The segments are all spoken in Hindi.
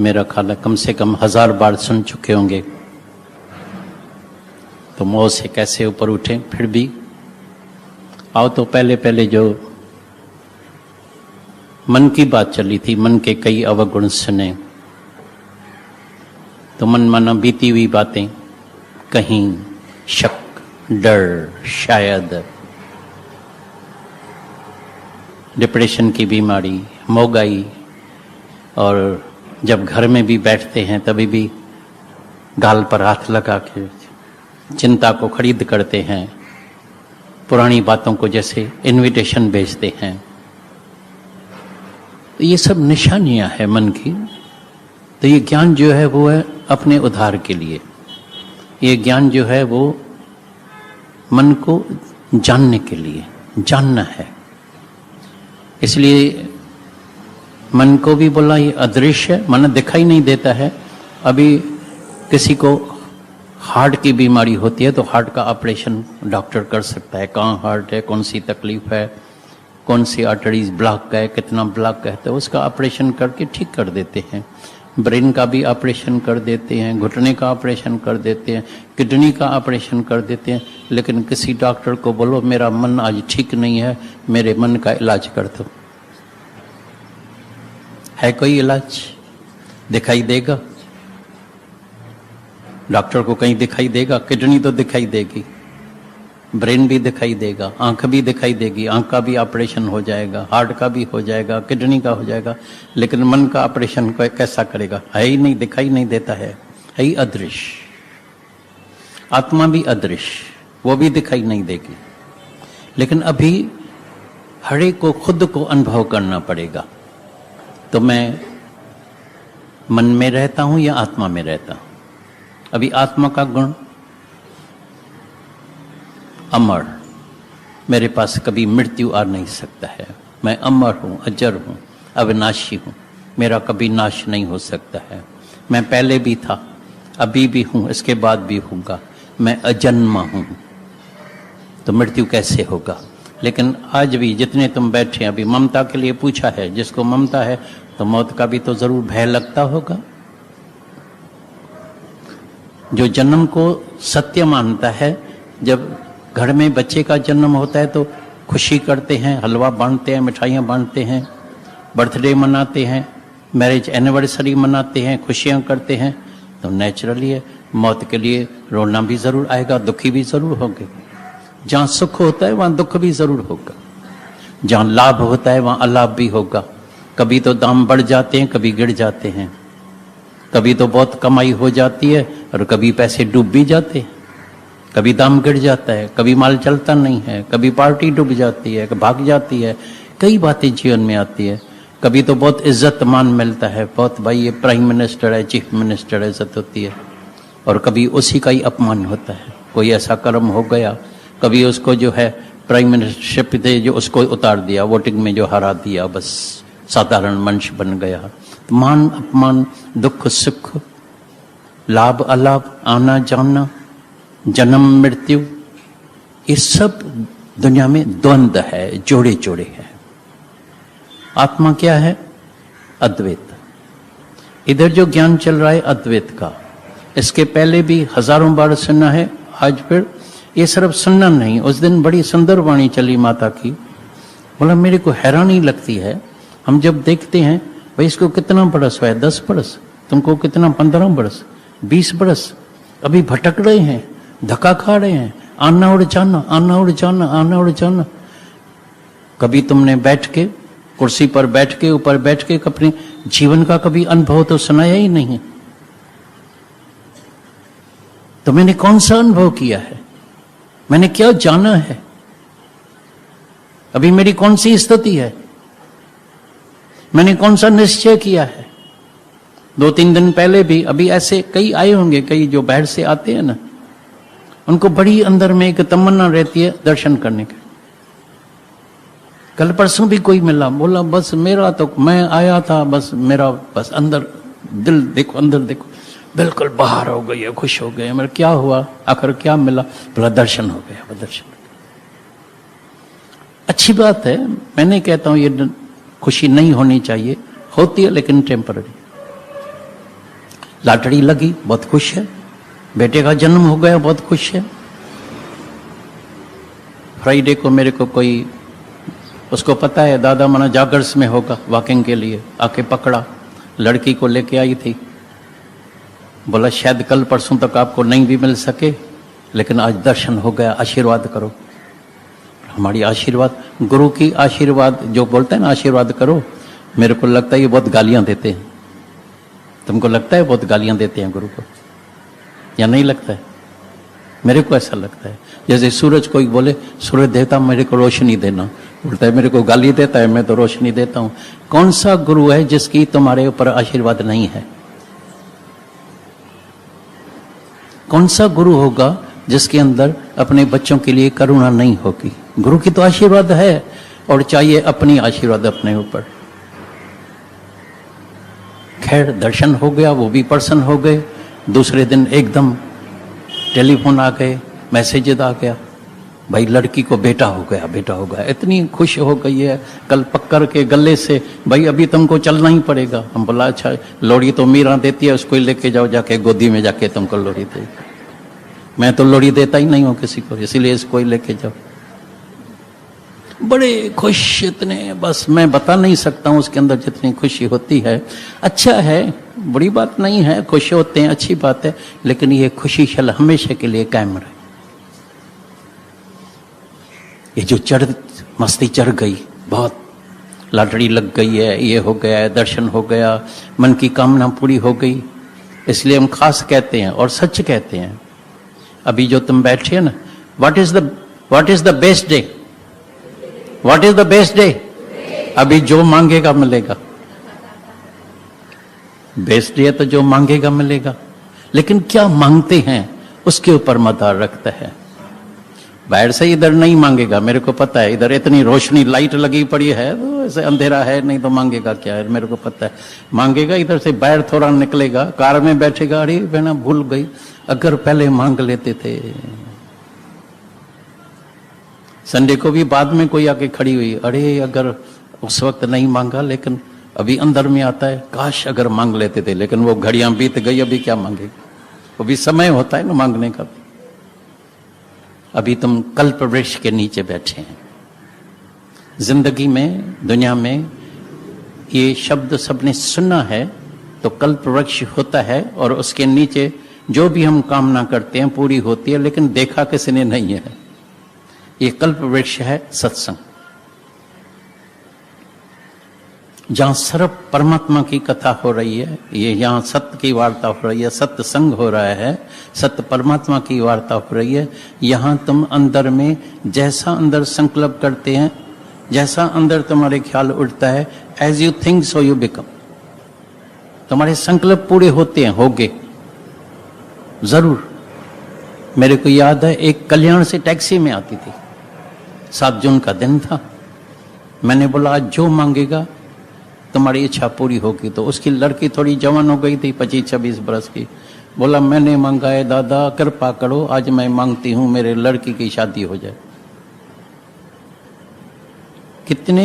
मेरा ख्याल है कम से कम 1000 बार सुन चुके होंगे। तो मोह से कैसे ऊपर उठें। फिर भी आओ तो पहले पहले जो मन की बात चली थी, मन के कई अवगुण सुने, तो मन माना बीती हुई बातें, कहीं शक, डर, शायद डिप्रेशन की बीमारी, मोगाई, और जब घर में भी बैठते हैं तभी भी गाल पर हाथ लगा के चिंता को खरीद करते हैं, पुरानी बातों को जैसे इनविटेशन भेजते हैं। तो ये सब निशानियां हैं मन की। तो ये ज्ञान जो है वो है अपने उद्धार के लिए। ये ज्ञान जो है वो मन को जानने के लिए, जानना है। इसलिए मन को भी बोला ये अदृश्य है, मन दिखाई नहीं देता है। अभी किसी को हार्ट की बीमारी होती है तो हार्ट का ऑपरेशन डॉक्टर कर सकता है। कहाँ हार्ट है, कौन सी तकलीफ है, कौन सी आर्टरीज ब्लॉक है, कितना ब्लॉक है, तो उसका ऑपरेशन करके ठीक कर देते हैं। ब्रेन का भी ऑपरेशन कर देते हैं, घुटने का ऑपरेशन कर देते हैं, किडनी का ऑपरेशन कर देते हैं। लेकिन किसी डॉक्टर को बोलो मेरा मन आज ठीक नहीं है, मेरे मन का इलाज कर दो, है कोई इलाज? दिखाई देगा? डॉक्टर को कहीं दिखाई देगा? किडनी तो दिखाई देगी, ब्रेन भी दिखाई देगा, आंख भी दिखाई देगी, आंख का भी ऑपरेशन हो जाएगा, हार्ट का भी हो जाएगा, किडनी का हो जाएगा। लेकिन मन का ऑपरेशन कैसा करेगा? है ही नहीं, दिखाई नहीं देता है ही अदृश्य। आत्मा भी अदृश्य, वो भी दिखाई नहीं देगी। लेकिन अभी हर एक को खुद को अनुभव करना पड़ेगा। तो मैं मन में रहता हूं या आत्मा में रहता हूं? अभी आत्मा का गुण अमर, मेरे पास कभी मृत्यु आ नहीं सकता है। मैं अमर हूं, अजर हूं, अविनाशी हूं, मेरा कभी नाश नहीं हो सकता है। मैं पहले भी था, अभी भी हूं, इसके बाद भी हूंगा। मैं अजन्मा हूं, तो मृत्यु कैसे होगा? लेकिन आज भी जितने तुम बैठे, अभी ममता के लिए पूछा है, जिसको ममता है तो मौत का भी तो जरूर भय लगता होगा। जो जन्म को सत्य मानता है, जब घर में बच्चे का जन्म होता है तो खुशी करते हैं, हलवा बांटते हैं, मिठाइयाँ बांटते हैं, बर्थडे मनाते हैं, मैरिज एनिवर्सरी मनाते हैं, खुशियाँ करते हैं। तो नेचुरली है, मौत के लिए रोना भी जरूर आएगा, दुखी भी जरूर होंगे। जहाँ सुख होता है वहाँ दुख भी जरूर होगा, जहाँ लाभ होता है वहाँ अलाभ भी होगा। कभी तो दाम बढ़ जाते हैं, कभी गिर जाते हैं, कभी तो बहुत कमाई हो जाती है और कभी पैसे डूब भी जाते हैं, कभी दाम गिर जाता है, कभी माल चलता नहीं है, कभी पार्टी डूब जाती है, भाग जाती है। कई बातें जीवन में आती है। कभी तो बहुत इज्जत मान मिलता है, बहुत भाई ये प्राइम मिनिस्टर है, चीफ मिनिस्टर है, इज्जत होती है। और कभी उसी का ही अपमान होता है। कोई ऐसा कर्म हो गया, कभी उसको जो है प्राइम मिनिस्टरशिप थे जो उसको उतार दिया, वोटिंग में जो हरा दिया, बस साधारण मनुष्य बन गया। तो मान अपमान, दुख सुख, लाभ अलाभ, आना जाना, जन्म मृत्यु, ये सब दुनिया में द्वंद है, जोड़े जोड़े हैं। आत्मा क्या है? अद्वैत। इधर जो ज्ञान चल रहा है अद्वैत का, इसके पहले भी हजारों बार सुना है, आज फिर ये सिर्फ सुनना नहीं। उस दिन बड़ी सुंदर वाणी चली माता की, बोला मेरे को हैरानी लगती है, हम जब देखते हैं भाई इसको कितना बरस हुआ है, 10 बरस, तुमको कितना 15 बरस, 20 बरस, अभी भटक रहे हैं, धक्का खा रहे हैं, आना उड़ जाना, आना उड़ जाना, आना उड़ जाना। कभी तुमने बैठ के कुर्सी पर बैठ के, ऊपर बैठ के अपने जीवन का कभी अनुभव तो सुनाया ही नहीं। तो मैंने कौन सा अनुभव किया है, मैंने क्या जाना है, अभी मेरी कौन सी स्थिति है, मैंने कौन सा निश्चय किया है। 2-3 दिन पहले भी अभी ऐसे कई आए होंगे, कई जो बाहर से आते हैं ना, उनको बड़ी अंदर में एक तमन्ना रहती है दर्शन करने की। कल परसों भी कोई मिला, बोला बस मेरा तो, मैं आया था बस मेरा बस अंदर दिल देखो, अंदर देखो, बिल्कुल बाहर हो गई है, खुश हो गए। मेरा क्या हुआ, आखिर क्या मिला? बोला दर्शन हो गया, दर्शन हो गया। अच्छी बात है, मैं नहीं कहता हूं ये खुशी नहीं होनी चाहिए, होती है लेकिन टेम्पररी। लॉटरी लगी, बहुत खुश है, बेटे का जन्म हो गया, बहुत खुश है। फ्राइडे को मेरे को कोई, उसको पता है दादा मना जागर्स में होगा वॉकिंग के लिए, आके पकड़ा, लड़की को लेके आई थी, बोला शायद कल परसों तक आपको नहीं भी मिल सके, लेकिन आज दर्शन हो गया, आशीर्वाद करो। हमारी आशीर्वाद, गुरु की आशीर्वाद जो बोलते हैं ना आशीर्वाद करो, मेरे को लगता है ये बहुत गालियां देते हैं। तुमको लगता है बहुत गालियां देते हैं गुरु को, या नहीं लगता है? मेरे को ऐसा लगता है जैसे सूरज कोई बोले सूरज देवता मेरे को रोशनी देना, बोलता है मेरे को गाली देता है, मैं तो रोशनी देता हूं। कौन सा गुरु है जिसकी तुम्हारे ऊपर आशीर्वाद नहीं है? कौन सा गुरु होगा जिसके अंदर अपने बच्चों के लिए करुणा नहीं होगी? गुरु की तो आशीर्वाद है, और चाहिए अपनी आशीर्वाद अपने ऊपर। खैर दर्शन हो गया, वो भी प्रसन्न हो गए। दूसरे दिन एकदम टेलीफोन आ गए, मैसेज आ गया, भाई लड़की को बेटा हो गया, बेटा हो गया। इतनी खुश हो गई है, कल पकड़ के गले से, भाई अभी तुमको चलना ही पड़ेगा। हम बोला अच्छा, लोड़ी तो मीरा देती है, उसको ही लेके जाओ, जाके गोदी में जाके तुमको लोड़ी दे। मैं तो लोड़ी देता ही नहीं हूं किसी को, इसीलिए इसको ही लेके जाओ। बड़े खुश इतने, बस मैं बता नहीं सकता हूं उसके अंदर जितनी खुशी होती है। अच्छा है, बड़ी बात नहीं है, खुश होते हैं, अच्छी बात है, लेकिन ये खुशी शल हमेशा के लिए कायम रहे। ये जो मस्ती चढ़ गई, बहुत लॉटरी लग गई है, ये हो गया है, दर्शन हो गया, मन की कामना पूरी हो गई, इसलिए हम खास कहते हैं और सच कहते हैं। अभी जो तुम बैठे हैं ना, what is the best day? What is the best day? अभी जो मांगेगा मिलेगा। बेस्ट डे तो जो मांगेगा मिलेगा, लेकिन क्या मांगते हैं उसके ऊपर मदार रखता है। बाहर से इधर नहीं मांगेगा, मेरे को पता है, इधर इतनी रोशनी लाइट लगी पड़ी है, तो ऐसे अंधेरा है, नहीं तो मांगेगा क्या है, मेरे को पता है। मांगेगा इधर से, बाहर थोड़ा निकलेगा, कार में बैठेगा, अरे बहना भूल गई, अगर पहले मांग लेते थे। संडे को भी बाद में कोई आके खड़ी हुई, अरे अगर उस वक्त नहीं मांगा, लेकिन अभी अंदर में आता है, काश अगर मांग लेते थे, लेकिन वो घड़ियां बीत गई, अभी क्या मांगेगा? वो भी समय होता है ना मांगने का। अभी तुम कल्प वृक्ष के नीचे बैठे हैं। जिंदगी में, दुनिया में ये शब्द सबने सुना है, तो कल्प वृक्ष होता है, और उसके नीचे जो भी हम कामना करते हैं पूरी होती है, लेकिन देखा किसी ने नहीं है। ये कल्प वृक्ष है सत्संग, जहां सर्व परमात्मा की कथा हो रही है। ये यहाँ सत्य की वार्ता हो रही है, सत्संग हो रहा है, सत्य परमात्मा की वार्ता हो रही है। यहाँ तुम अंदर में जैसा अंदर संकल्प करते हैं, जैसा अंदर तुम्हारे ख्याल उठता है, as you think so you become. तुम्हारे संकल्प पूरे होते हैं, होगे जरूर। मेरे को याद है, एक कल्याण से टैक्सी में आती थी, 7 जून का दिन था। मैंने बोला आज जो मांगेगा तुम्हारी इच्छा पूरी होगी। तो उसकी लड़की थोड़ी जवान हो गई थी, 25-26 बरस की। बोला मैंने मांगा है दादा, कृपा करो, आज मैं मांगती हूं मेरे लड़की की शादी हो जाए। कितने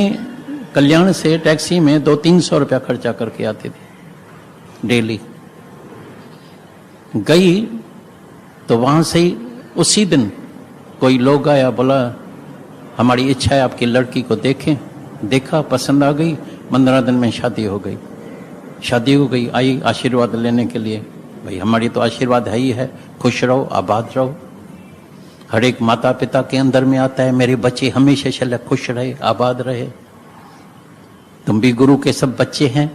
कल्याण से टैक्सी में 200-300 रुपया खर्चा करके आती थी डेली। गई तो वहां से ही उसी दिन कोई लोग आया, बोला हमारी इच्छा है आपकी लड़की को देखें। देखा, पसंद आ गई, 15 दिन में शादी हो गई। शादी हो गई, आई आशीर्वाद लेने के लिए। भाई हमारी तो आशीर्वाद है ही है, खुश रहो, आबाद रहो। हर एक माता पिता के अंदर में आता है, मेरे बच्चे हमेशा चले खुश रहे, आबाद रहे। तुम भी गुरु के सब बच्चे हैं,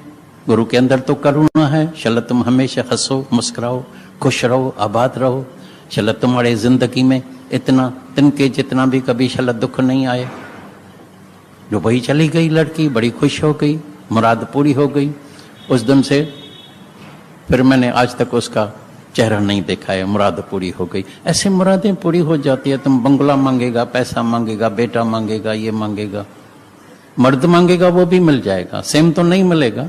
गुरु के अंदर तो करुणा है। चलो तुम हमेशा हंसो, मुस्कुराओ, खुश रहो, आबाद रहो। चलो तुम्हारे जिंदगी में इतना तिनके जितना भी कभी चलो दुख नहीं आए। जो वही चली गई लड़की, बड़ी खुश हो गई, मुराद पूरी हो गई। उस दिन से फिर मैंने आज तक उसका चेहरा नहीं देखा है, मुराद पूरी हो गई। ऐसे मुरादें पूरी हो जाती है। तुम बंगला मांगेगा, पैसा मांगेगा, बेटा मांगेगा, ये मांगेगा, मर्द मांगेगा, वो भी मिल जाएगा, सेम तो नहीं मिलेगा,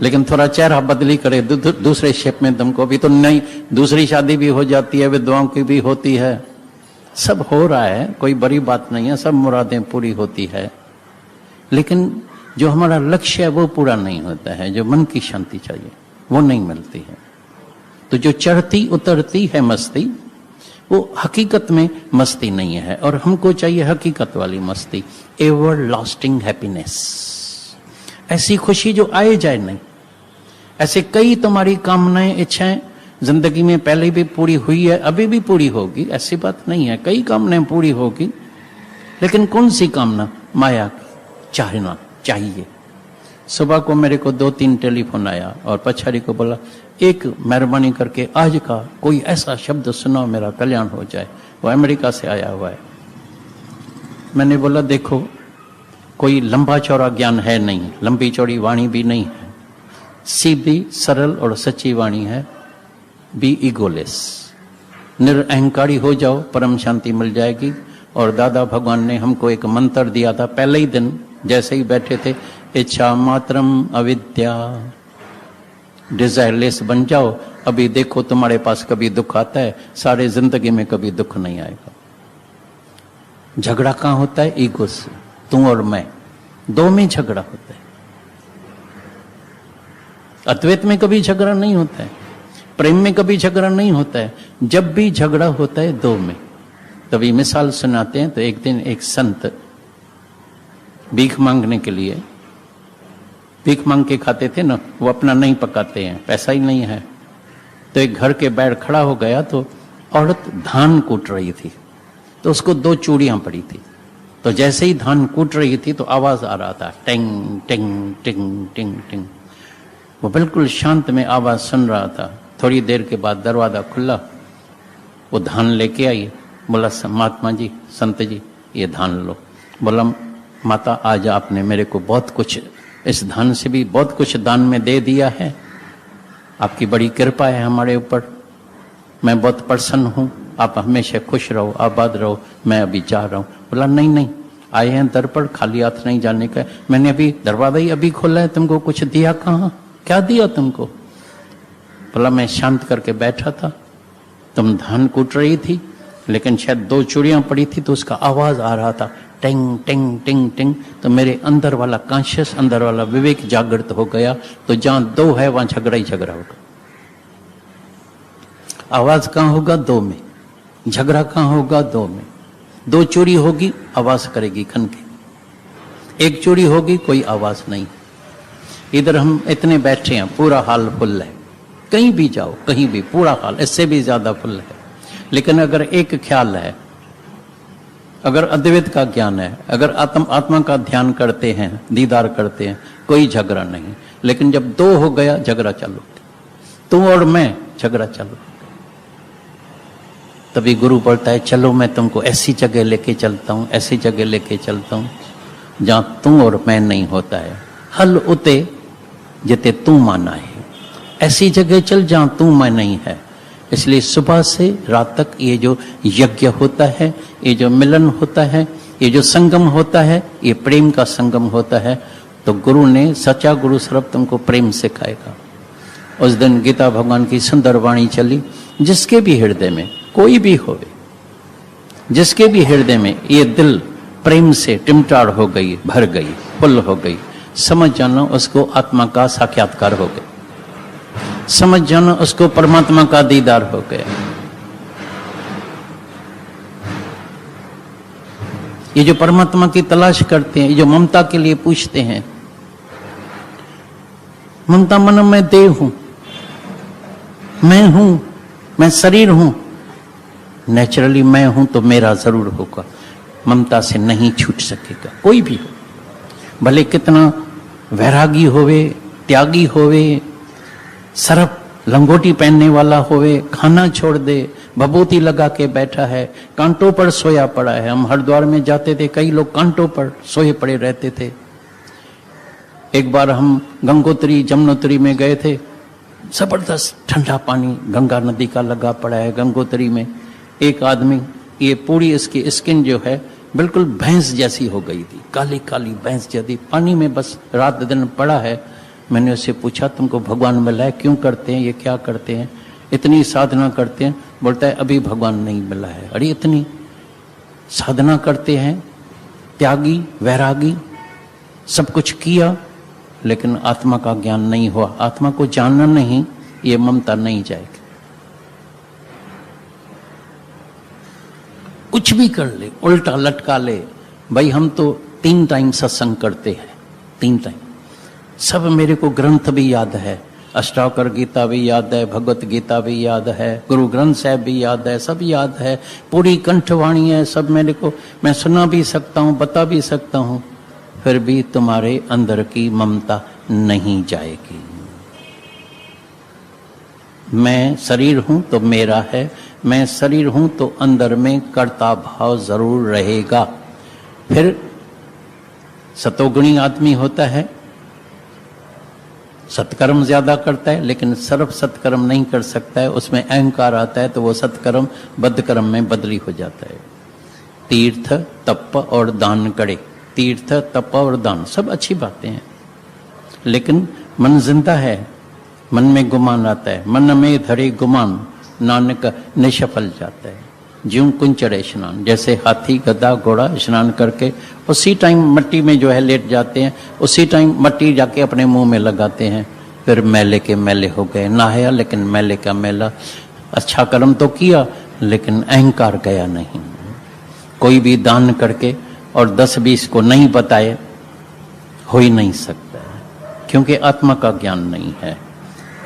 लेकिन थोड़ा चेहरा बदली करे दूसरे शेप में तुमको भी तो नहीं। दूसरी शादी भी हो जाती है, विधवाओं की भी होती है, सब हो रहा है, कोई बड़ी बात नहीं है, सब मुरादें पूरी होती है। लेकिन जो हमारा लक्ष्य है वो पूरा नहीं होता है, जो मन की शांति चाहिए। वो नहीं मिलती है। तो जो चढ़ती उतरती है मस्ती, वो हकीकत में मस्ती नहीं है। और हमको चाहिए हकीकत वाली मस्ती, एवर लास्टिंग हैप्पीनेस, ऐसी खुशी जो आए जाए नहीं। ऐसे कई तुम्हारी कामनाएं, इच्छाएं जिंदगी में पहले भी पूरी हुई है, अभी भी पूरी होगी, ऐसी बात नहीं है। कई कामनाएं पूरी होगी, लेकिन कौन सी कामना? माया की चाहना चाहिए। सुबह को मेरे को 2-3 टेलीफोन आया और पछाड़ी को बोला, एक मेहरबानी करके आज का कोई ऐसा शब्द सुनाओ मेरा कल्याण हो जाए। वो अमेरिका से आया हुआ है। मैंने बोला, देखो कोई लंबा चौड़ा ज्ञान है नहीं, लंबी चौड़ी वाणी भी नहीं है, सीधी सरल और सच्ची वाणी है। बी ईगोलेस, निरअहंकारी हो जाओ, परम शांति मिल जाएगी। और दादा भगवान ने हमको एक मंत्र दिया था पहले ही दिन, जैसे ही बैठे थे, इच्छा मात्रम अविद्या, डिजायरलेस बन जाओ। अभी देखो तुम्हारे पास कभी दुख आता है, सारे जिंदगी में कभी दुख नहीं आएगा। झगड़ा कहां होता है? ईगो से, तू और मैं, दो में झगड़ा होता है। अद्वैत में कभी झगड़ा नहीं होता है, प्रेम में कभी झगड़ा नहीं होता है। जब भी झगड़ा होता है दो में। तभी मिसाल सुनाते हैं। तो एक दिन एक संत भीख मांगने के लिए, भीख मांग के खाते थे ना, वो अपना नहीं पकाते हैं, पैसा ही नहीं है। तो एक घर के बाहर खड़ा हो गया, तो औरत धान कूट रही थी, तो उसको 2 चूड़ियां पड़ी थी। तो जैसे ही धान कूट रही थी तो आवाज आ रहा था, टिंग टिंग टिंग टिंग टिंग। वो बिल्कुल शांत में आवाज सुन रहा था। थोड़ी देर के बाद दरवाजा खुला, वो धान लेके आई। बोला, महात्मा जी, संत जी, ये धान लो। बोला, माता आज आपने मेरे को बहुत कुछ, इस धान से भी बहुत कुछ दान में दे दिया है, आपकी बड़ी कृपा है हमारे ऊपर, मैं बहुत प्रसन्न हूँ, आप हमेशा खुश रहो, आबाद रहो, मैं अभी जा रहा हूँ। बोला, नहीं नहीं, आए हैं दर पर, खाली हाथ नहीं जाने का। मैंने अभी दरवाजा ही अभी खोला है, तुमको कुछ दिया कहाँ? क्या दिया तुमको? बोला, मैं शांत करके बैठा था, तुम धान कूट रही थी, लेकिन शायद 2 चूड़ियां पड़ी थी, तो उसका आवाज आ रहा था, टिंग टिंग टिंग टिंग। तो मेरे अंदर वाला कॉन्शियस, अंदर वाला विवेक जागृत हो गया। तो जहां 2 है वहां झगड़ा ही झगड़ा होगा। आवाज कहां होगा? 2 में। झगड़ा कहां होगा? 2 में। 2 चूड़ी होगी, आवाज करेगी खन के। 1 चूड़ी होगी, कोई आवाज नहीं। इधर हम इतने बैठे हैं, पूरा हाल फुल है, कहीं भी जाओ, कहीं भी पूरा हाल, इससे भी ज्यादा फुल है। लेकिन अगर एक ख्याल है, अगर अद्वैत का ज्ञान है, अगर आत्मा का ध्यान करते हैं, दीदार करते हैं, कोई झगड़ा नहीं। लेकिन जब 2 हो गया, झगड़ा चालू, तू और मैं, झगड़ा चालू। तभी गुरु बोलता है, चलो मैं तुमको ऐसी जगह लेके चलता हूं, ऐसी जगह लेके चलता हूं जहां तू और मैं नहीं होता है। हल उते जिते तू माना है, ऐसी जगह चल जहां तू मैं नहीं है। इसलिए सुबह से रात तक ये जो यज्ञ होता है, ये जो मिलन होता है, ये जो संगम होता है, ये प्रेम का संगम होता है। तो गुरु ने, सच्चा गुरु सर्व तुमको प्रेम सिखाएगा। उस दिन गीता भगवान की सुंदर वाणी चली, जिसके भी हृदय में, कोई भी होवे, जिसके भी हृदय में ये दिल प्रेम से टिमटाड़ हो गई, भर गई, फुल हो गई, समझ जाना उसको आत्मा का साक्षात्कार हो गया, समझ जाना उसको परमात्मा का दीदार हो गया। ये जो परमात्मा की तलाश करते हैं, ये जो ममता के लिए पूछते हैं, ममता मन में देह हूं, मैं हूं, मैं शरीर हूं, नेचुरली मैं हूं तो मेरा जरूर होगा। ममता से नहीं छूट सकेगा कोई भी हो, भले कितना वैरागी होवे, त्यागी होवे, सरफ लंगोटी पहनने वाला होवे, खाना छोड़ दे, भभूति लगा के बैठा है, कांटों पर सोया पड़ा है। हम हरिद्वार में जाते थे, कई लोग कांटों पर सोए पड़े रहते थे। एक बार हम गंगोत्री जमुनोत्री में गए थे, जबरदस्त ठंडा पानी गंगा नदी का लगा पड़ा है गंगोत्री में। एक आदमी, ये पूरी इसकी स्किन जो है बिल्कुल भैंस जैसी हो गई थी, काली काली भैंस जैसी, पानी में बस रात दिन पड़ा है। मैंने उससे पूछा, तुमको भगवान मिला है, क्यों करते हैं, ये क्या करते हैं, इतनी साधना करते हैं? बोलता है, अभी भगवान नहीं मिला है। अरे इतनी साधना करते हैं, त्यागी वैरागी, सब कुछ किया, लेकिन आत्मा का ज्ञान नहीं हुआ, आत्मा को जानना नहीं, ये ममता नहीं जाएगी। कुछ भी कर ले, उल्टा लटका ले, भाई हम तो 3 टाइम सत्संग करते हैं, 3 टाइम, सब मेरे को ग्रंथ भी याद है, अष्टावकर गीता भी याद है, भगवत गीता भी याद है, गुरु ग्रंथ साहब भी याद है, सब याद है, पूरी कंठवाणी है, सब मेरे को, मैं सुना भी सकता हूँ, बता भी सकता हूँ, फिर भी तुम्हारे अंदर की ममता नहीं जाएगी। मैं शरीर हूं तो मेरा है, मैं शरीर हूं तो अंदर में कर्ता भाव जरूर रहेगा। फिर सतोगुणी आदमी होता है, सत्कर्म ज्यादा करता है, लेकिन सर्व सत्कर्म नहीं कर सकता है, उसमें अहंकार आता है, तो वो सत्कर्म बद्धकर्म में बदली हो जाता है। तीर्थ तप और दान करे, तीर्थ तप और दान सब अच्छी बातें हैं, लेकिन मन जिंदा है, मन में गुमान आता है, मन में धरे गुमान नानक निष्फल जाता है। ज्यों कुंचड़े स्नान, जैसे हाथी गधा घोड़ा स्नान करके उसी टाइम मट्टी में जो है लेट जाते हैं, उसी टाइम मट्टी जाके अपने मुंह में लगाते हैं, फिर मैले के मैले हो गए, नहाया लेकिन मैले का मैला। अच्छा कर्म तो किया लेकिन अहंकार गया नहीं। कोई भी दान करके और 10-20 को नहीं बताए हो ही नहीं सकता है, क्योंकि आत्मा का ज्ञान नहीं है।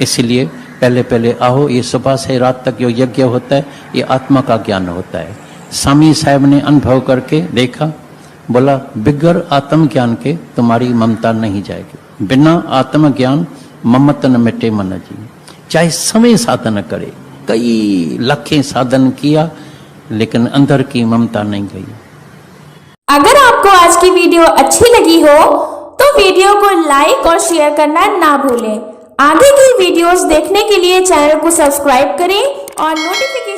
इसलिए पहले पहले आओ, ये सुबह से रात तक जो यज्ञ होता है ये आत्मा का ज्ञान होता है। स्वामी साहब ने अनुभव करके देखा, बोला बिगर आत्म ज्ञान के तुम्हारी ममता नहीं जाएगी। बिना आत्म ज्ञान ममत न मिटे मन जी। चाहे समय साधन करे, कई लाखें साधन किया, लेकिन अंदर की ममता नहीं गई। अगर आपको आज की वीडियो अच्छी लगी हो तो वीडियो को लाइक और शेयर करना ना भूलें। आगे की वीडियोस देखने के लिए चैनल को सब्सक्राइब करें और नोटिफिकेशन